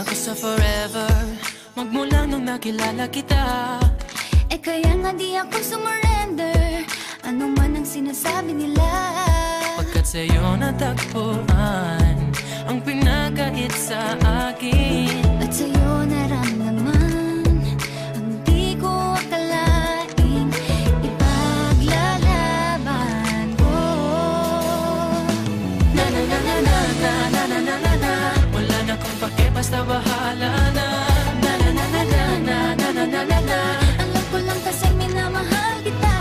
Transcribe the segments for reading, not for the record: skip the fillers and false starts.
na ako sa forever, magmula nung nakilala kita. Eh kaya nga di ako sumurrender, ano man ang sinasabi nila. Pagkat sa'yo natagpuan ang pinagkait sa akin, at sa'yo naramdaman ang di ko akalaing ipaglalaban ko. Na na na na na na na na na na na. Wala na kong pake, basta bahala na. Na na na na na na na na na na na. Alam ko lang kasi minamahal kita.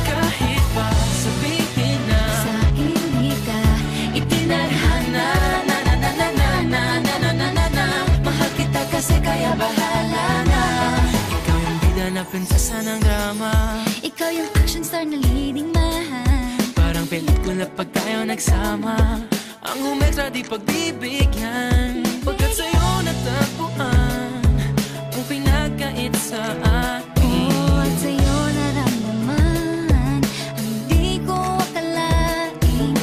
Kahit pa sabihin na Sa hindi ka itinadhana. Na na na na na na na na na na na. Mahal kita kasi kaya bahala na. Ikaw yung bida na prinsesa ng drama, ikaw yung action star na leading man. parang pelikula pag tayo nagsama. Ang umextra di pagbibigyan, pagkat sa'yo natagpuan ang pinagkait sa akin. Oh, at sa'yo naramdaman ang di ko akalaing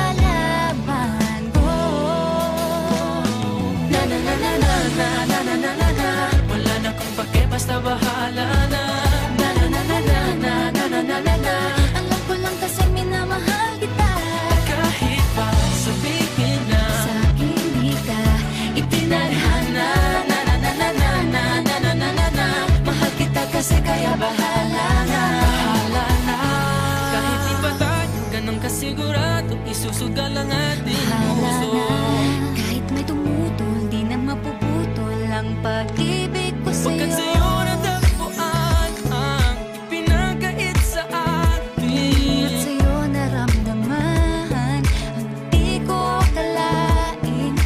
ipaglalaban ko. Na na na na na na na na na na na. Wala na kong pake, basta bahala na. Na na na na na na na na na na na. Alam ko lang kasi minamahal kita. Kahit pa sabihin na Sa hindi ka itinadhana. Na na na na na na na na na na na. Mahal kita kasi kaya bahala na. Bahala na. Kahit di pa tayo ganun kasigurado, isusugal ang ating bahala puso. na. Kahit may tumutol, di na mapuputol ang pag-ibig ko Pagkat sa'yo. sa'yo natagpuan ang pinagkait sa atin. At sa'yo naramdaman ang di ko akalaing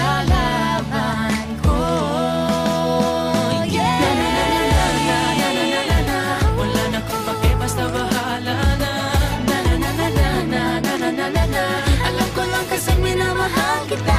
ipaglalaban ko. Yeah! Na na na na na na na na na na. Wala na kong pake, basta bahala na. Na na na na na na na na na na. Alam ko lang kasi minamahal kita.